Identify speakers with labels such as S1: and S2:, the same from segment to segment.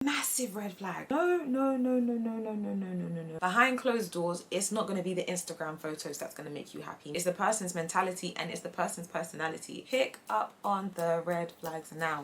S1: Massive red flag. No. Behind closed doors, it's not going to be the Instagram photos that's going to make you happy. It's the person's mentality and it's the person's personality. Pick up on the red flags now.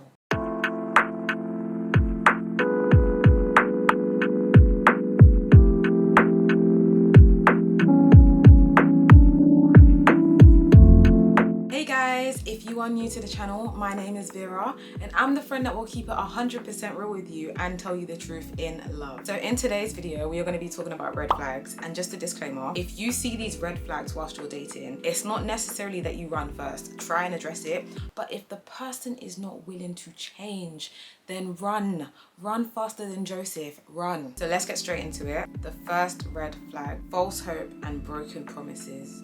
S1: If you are new to the channel, my name is Vera and I'm the friend that will keep it 100% real with you and tell you the truth in love. So in today's video, we are going to be talking about red flags, and just a disclaimer, if you see these red flags whilst you're dating, it's not necessarily that you run first. Try and address it, but if the person is not willing to change, then run faster than Joseph, run. So let's get straight into it. The first red flag: false hope and broken promises.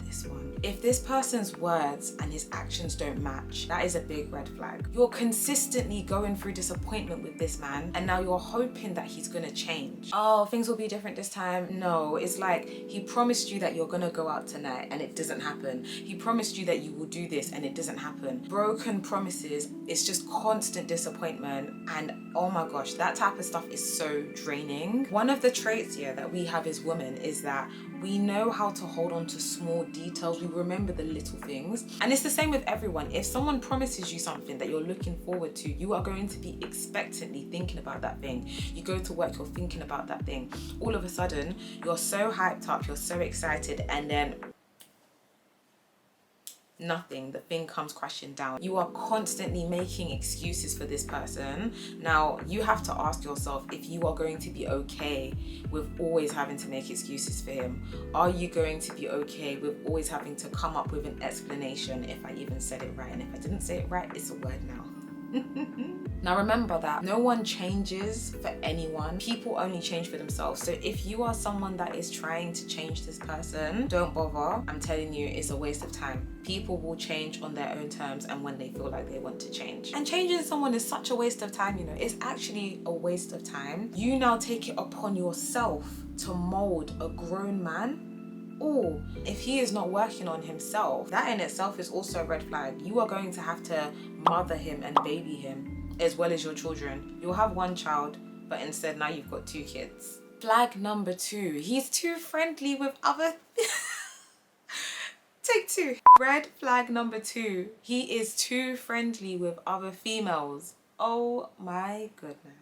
S1: This one. If this person's words and his actions don't match, that is a big red flag. You're consistently going through disappointment with this man and now you're hoping that he's gonna change. Oh, things will be different this time. No, it's like he promised you that you're gonna go out tonight and it doesn't happen. He promised you that you will do this and it doesn't happen. Broken promises, it's just constant disappointment, and oh my gosh, that type of stuff is so draining. One of the traits here that we have as women is that we know how to hold on to small details. We remember the little things. And it's the same with everyone. If someone promises you something that you're looking forward to, you are going to be expectantly thinking about that thing. You go to work, you're thinking about that thing. All of a sudden, you're so hyped up, you're so excited, and then nothing, the thing comes crashing down. You are constantly making excuses for this person. Now you have to ask yourself if you are going to be okay with always having to make excuses for him. Are you going to be okay with always having to come up with an explanation, if I even said it right? And if I didn't say it right, it's a word now. Now remember that no one changes for anyone. People only change for themselves. So if you are someone that is trying to change this person, don't bother. I'm telling you, it's a waste of time. People will change on their own terms and when they feel like they want to change. And changing someone is such a waste of time, you know. It's actually a waste of time. You now take it upon yourself to mold a grown man. Or if he is not working on himself, that in itself is also a red flag. You are going to have to mother him and baby him as well as your children. You'll have one child, but instead now you've got 2 kids. Flag number 2, he's too friendly with other Take 2. Red flag number 2, he is too friendly with other females. Oh my goodness.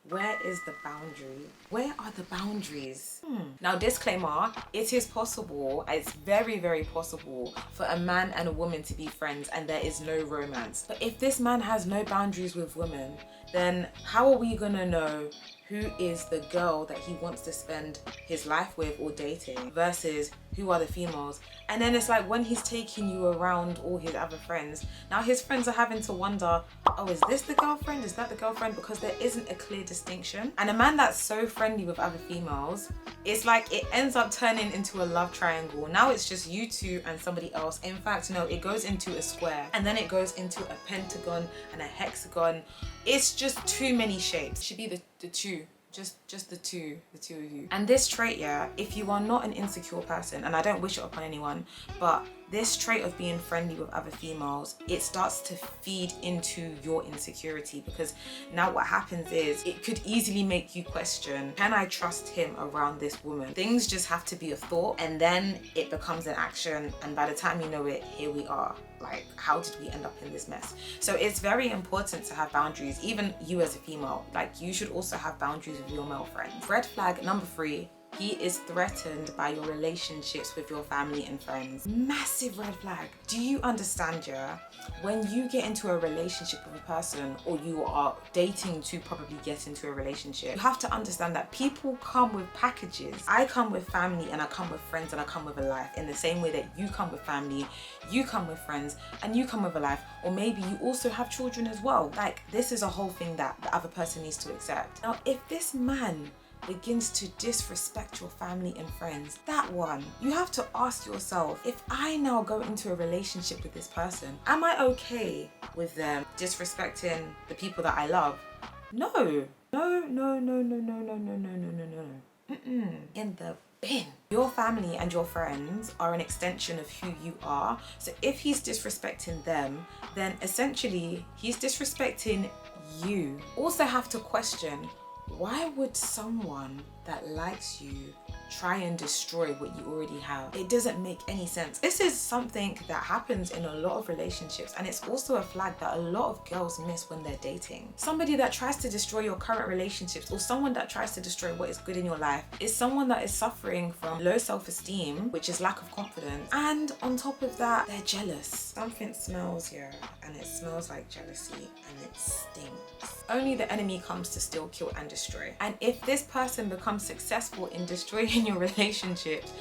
S1: Where is the boundary? Where are the boundaries? Now, disclaimer, it is possible, it's very, very possible for a man and a woman to be friends and there is no romance. But if this man has no boundaries with women, then how are we gonna know who is the girl that he wants to spend his life with or dating versus who are the females? And then it's like when he's taking you around all his other friends, now his friends are having to wonder, oh, is this the girlfriend? Is that the girlfriend? Because there isn't a clear distinction. And a man that's so friendly with other females, it's like it ends up turning into a love triangle. Now it's just you two and somebody else. In fact, no, it goes into a square and then it goes into a pentagon and a hexagon. It's just too many shapes. It should be the two. Just the two of you. And this trait, yeah, if you are not an insecure person, and I don't wish it upon anyone, but this trait of being friendly with other females, it starts to feed into your insecurity, because now what happens is it could easily make you question, can I trust him around this woman? Things just have to be a thought and then it becomes an action, and by the time you know it, here we are. Like, how did we end up in this mess? So it's very important to have boundaries. Even you as a female, like, you should also have boundaries with your male friends. Red flag number 3, he is threatened by your relationships with your family and friends. Massive red flag. Do you understand, yeah? When you get into a relationship with a person, or you are dating to probably get into a relationship, you have to understand that people come with packages. I come with family and I come with friends and I come with a life, in the same way that you come with family, you come with friends, and you come with a life. Or maybe you also have children as well. Like, this is a whole thing that the other person needs to accept. Now, if this man begins to disrespect your family and friends, that one, you have to ask yourself, if I now go into a relationship with this person, am I okay with them disrespecting the people that I love? No. In the bin. Your family and your friends are an extension of who you are. So if he's disrespecting them, then essentially he's disrespecting you. Also have to question, why would someone that likes you try and destroy what you already have? It doesn't make any sense. This is something that happens in a lot of relationships, and it's also a flag that a lot of girls miss when they're dating. Somebody that tries to destroy your current relationships, or someone that tries to destroy what is good in your life, is someone that is suffering from low self-esteem, which is lack of confidence, and on top of that, they're jealous. Something smells here, and it smells like jealousy, and it stinks. Only the enemy comes to steal, kill, and destroy. And if this person becomes successful in destroying your relationships,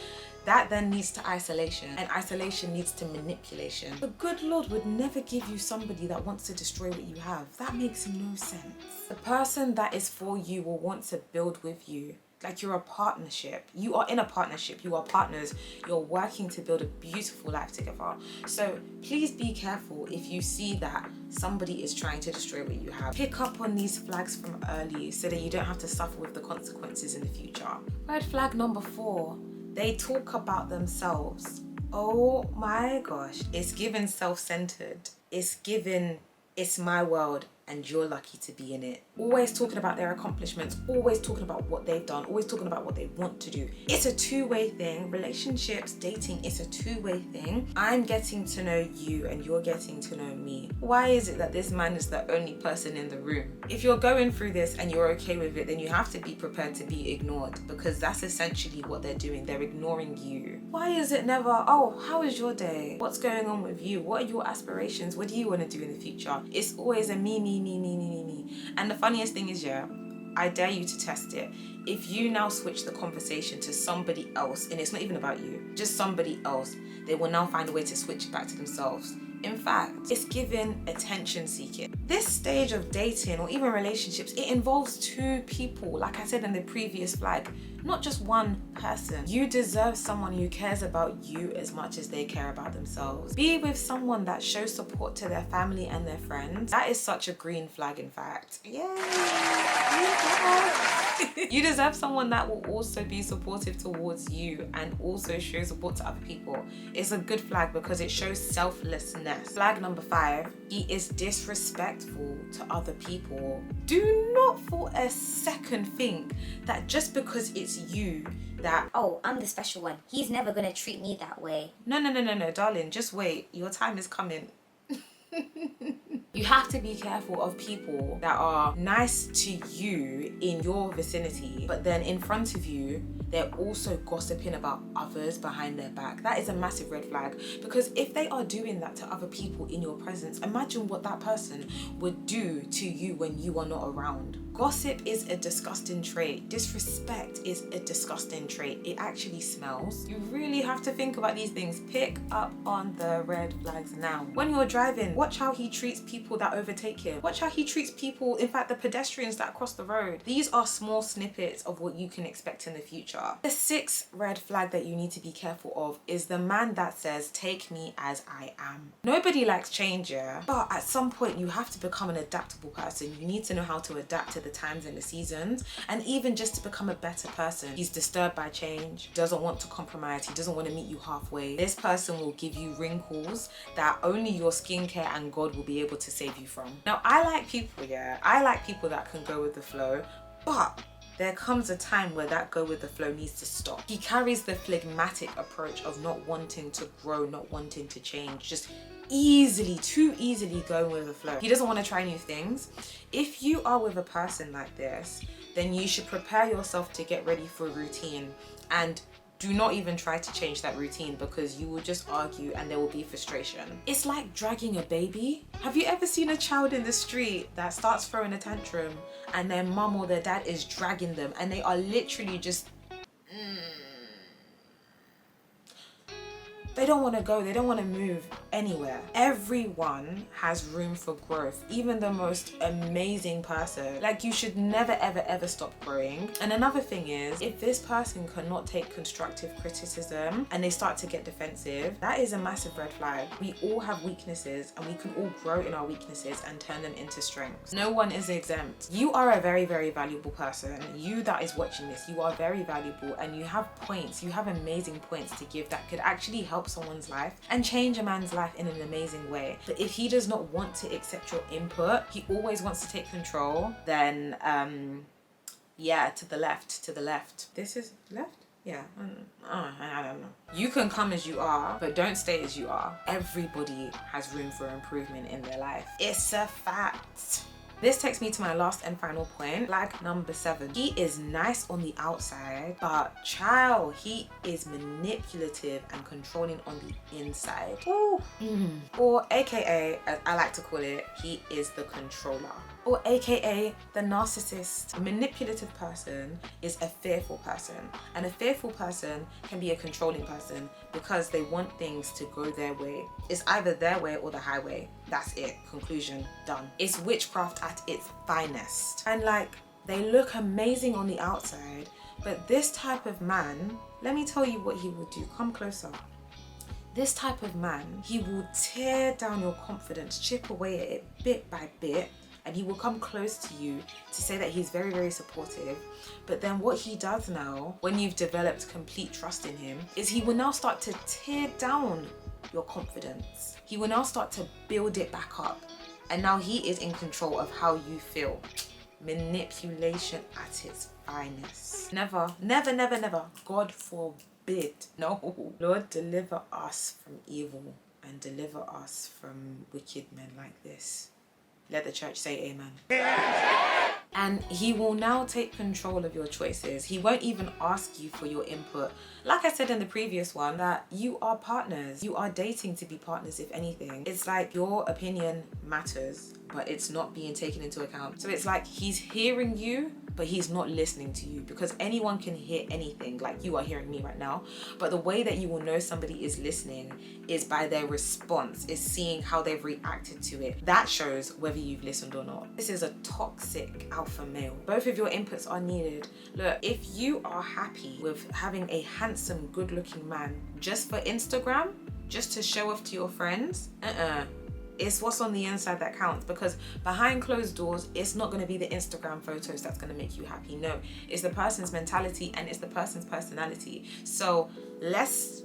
S1: that then leads to isolation, and isolation leads to manipulation. The good Lord would never give you somebody that wants to destroy what you have. That makes no sense. The person that is for you will want to build with you. Like you're a partnership. You are in a partnership. You are partners. You're working to build a beautiful life together. So please be careful if you see that somebody is trying to destroy what you have. Pick up on these flags from early so that you don't have to suffer with the consequences in the future. Red flag number 4. They talk about themselves. Oh my gosh. It's given self-centered. It's given, it's my world and you're lucky to be in it. Always talking about their accomplishments, always talking about what they've done, always talking about what they want to do. It's a two-way thing. Relationships, dating, it's a two-way thing. I'm getting to know you and you're getting to know me. Why is it that this man is the only person in the room? If you're going through this and you're okay with it, then you have to be prepared to be ignored, because that's essentially what they're doing. They're ignoring you. Why is it never, oh, how is your day? What's going on with you? What are your aspirations? What do you want to do in the future? It's always a me. And the funniest thing is, yeah, I dare you to test it. If you now switch the conversation to somebody else, and it's not even about you, just somebody else, they will now find a way to switch it back to themselves. In fact, it's given attention seeking. This stage of dating or even relationships, it involves two people. Like I said in the previous flag, not just one person. You deserve someone who cares about you as much as they care about themselves. Be with someone that shows support to their family and their friends. That is such a green flag, in fact. Yeah. You deserve someone that will also be supportive towards you and also show support to other people. It's a good flag because it shows selflessness. Flag number 5, he is disrespectful to other people. Do not for a second think that just because it's you that,
S2: oh, I'm the special one, he's never gonna treat me that way.
S1: No, darling, just wait. Your time is coming. You have to be careful of people that are nice to you in your vicinity, but then in front of you, they're also gossiping about others behind their back. That is a massive red flag, because if they are doing that to other people in your presence, imagine what that person would do to you when you are not around. Gossip is a disgusting trait. Disrespect is a disgusting trait. It actually smells. You really have to think about these things. Pick up on the red flags now. When you're driving, watch how he treats people that overtake him. Watch how he treats people, in fact, the pedestrians that cross the road. These are small snippets of what you can expect in the future. The 6th red flag that you need to be careful of is the man that says, take me as I am. Nobody likes change, yeah? But at some point, you have to become an adaptable person. You need to know how to adapt to the times and the seasons, and even just to become a better person. He's disturbed by change, doesn't want to compromise, he doesn't want to meet you halfway. This person will give you wrinkles that only your skincare and God will be able to save you from. Now, I like people, yeah? I like people that can go with the flow, but there comes a time where that go with the flow needs to stop. He carries the phlegmatic approach of not wanting to grow, not wanting to change, just too easily going with the flow. He doesn't want to try new things. If you are with a person like this, then you should prepare yourself to get ready for a routine, and do not even try to change that routine, because you will just argue and there will be frustration. It's like dragging a baby. Have you ever seen a child in the street that starts throwing a tantrum and their mum or their dad is dragging them and they are literally just they don't want to go, they don't want to move anywhere. Everyone has room for growth, even the most amazing person. Like, you should never ever stop growing. And another thing is, if this person cannot take constructive criticism and they start to get defensive, that is a massive red flag. We all have weaknesses and we can all grow in our weaknesses and turn them into strengths. No one is exempt. You are a very valuable person. You that is watching this, you are very valuable, and you have points, you have amazing points to give that could actually help of someone's life and change a man's life in an amazing way. But if he does not want to accept your input, he always wants to take control, then yeah, to the left. This is left? Yeah, I don't know. You can come as you are, but don't stay as you are. Everybody has room for improvement in their life. It's a fact. This takes me to my last and final point, flag number 7. He is nice on the outside, but child, he is manipulative and controlling on the inside. Ooh. Or AKA, as I like to call it, he is the controller. Or AKA the narcissist. A manipulative person is a fearful person, and a fearful person can be a controlling person because they want things to go their way. It's either their way or the highway. That's it. Conclusion. Done. It's witchcraft at its finest. And like, they look amazing on the outside, but this type of man, let me tell you what he will do. Come closer. This type of man, he will tear down your confidence, chip away at it bit by bit, and he will come close to you to say that he's very, very supportive. But then what he does now, when you've developed complete trust in him, is he will now start to tear down your confidence. He will now start to build it back up. And now he is in control of how you feel. Manipulation at its finest. Never, never, never, never. God forbid. No. Lord, deliver us from evil and deliver us from wicked men like this. Let the church say amen. And he will now take control of your choices. He won't even ask you for your input. Like I said in the previous one, that you are partners. You are dating to be partners, if anything. It's like your opinion matters, but it's not being taken into account. So it's like he's hearing you, but he's not listening to you, because anyone can hear anything, like you are hearing me right now. But the way that you will know somebody is listening is by their response, is seeing how they've reacted to it. That shows whether you've listened or not. This is a toxic alpha male. Both of your inputs are needed. Look, if you are happy with having a handsome, good-looking man just for Instagram, just to show off to your friends, it's what's on the inside that counts, because behind closed doors, it's not going to be the Instagram photos that's going to make you happy. No, it's the person's mentality and it's the person's personality. So let's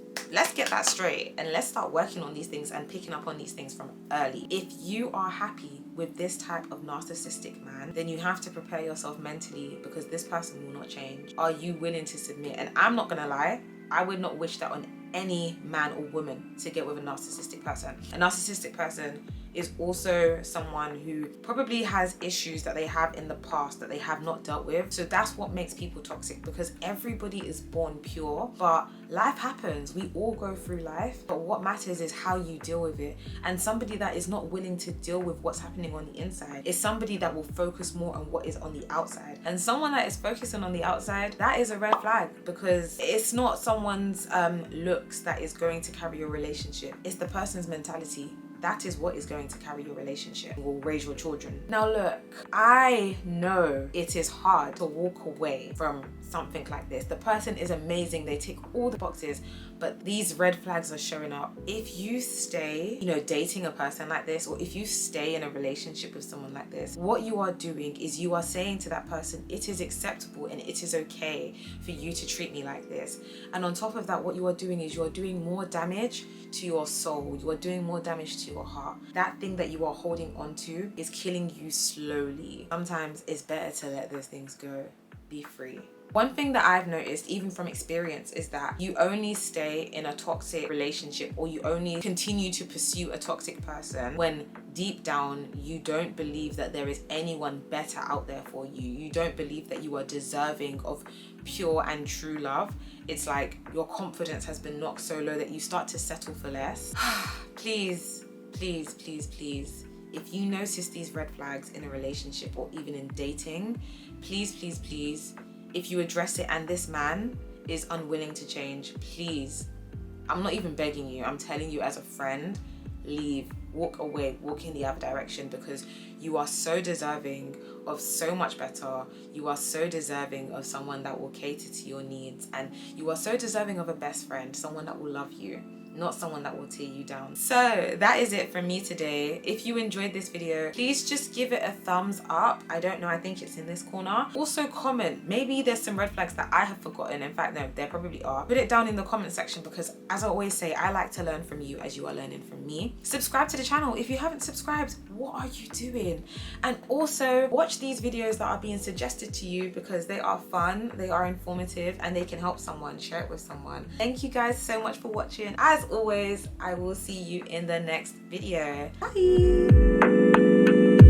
S1: get that straight, and let's start working on these things and picking up on these things from early. If you are happy with this type of narcissistic man, then you have to prepare yourself mentally, because this person will not change. Are you willing to submit? And I'm not gonna lie, I would not wish that on any man or woman to get with a narcissistic person. A narcissistic person is also someone who probably has issues that they have in the past that they have not dealt with. So that's what makes people toxic, because everybody is born pure, but life happens. We all go through life, but what matters is how you deal with it. And somebody that is not willing to deal with what's happening on the inside is somebody that will focus more on what is on the outside. And someone that is focusing on the outside, that is a red flag, because it's not someone's looks that is going to carry your relationship. It's the person's mentality. That is what is going to carry your relationship, will raise your children. Now look, I know it is hard to walk away from something like this. The person is amazing, they tick all the boxes, but these red flags are showing up. If you stay, dating a person like this, or if you stay in a relationship with someone like this, what you are doing is you are saying to that person, it is acceptable and it is okay for you to treat me like this. And on top of that, what you are doing is you are doing more damage to your soul. You are doing more damage to your heart. That thing that you are holding on to is killing you slowly. Sometimes it's better to let those things go. Be free. One thing that I've noticed, even from experience, is that you only stay in a toxic relationship, or you only continue to pursue a toxic person when deep down you don't believe that there is anyone better out there for you. You don't believe that you are deserving of pure and true love. It's like your confidence has been knocked so low that you start to settle for less. Please, please, please, please. If you notice these red flags in a relationship or even in dating, please, please, please, if you address it and this man is unwilling to change, please, I'm not even begging you, I'm telling you as a friend, leave, walk away, walk in the other direction, because you are so deserving of so much better. You are so deserving of someone that will cater to your needs, and you are so deserving of a best friend, someone that will love you. not someone that will tear you down. So that is it from me today. If you enjoyed this video, please just give it a thumbs up. I don't know, I think it's in this corner. Also comment, maybe there's some red flags that I have forgotten. In fact, no, there probably are. Put it down in the comment section, because as I always say, I like to learn from you as you are learning from me. Subscribe to the channel. If you haven't subscribed, what are you doing? And also watch these videos that are being suggested to you, because they are fun, they are informative, and they can help someone. Share it with someone. Thank you guys so much for watching. As always, I will see you in the next video. Bye.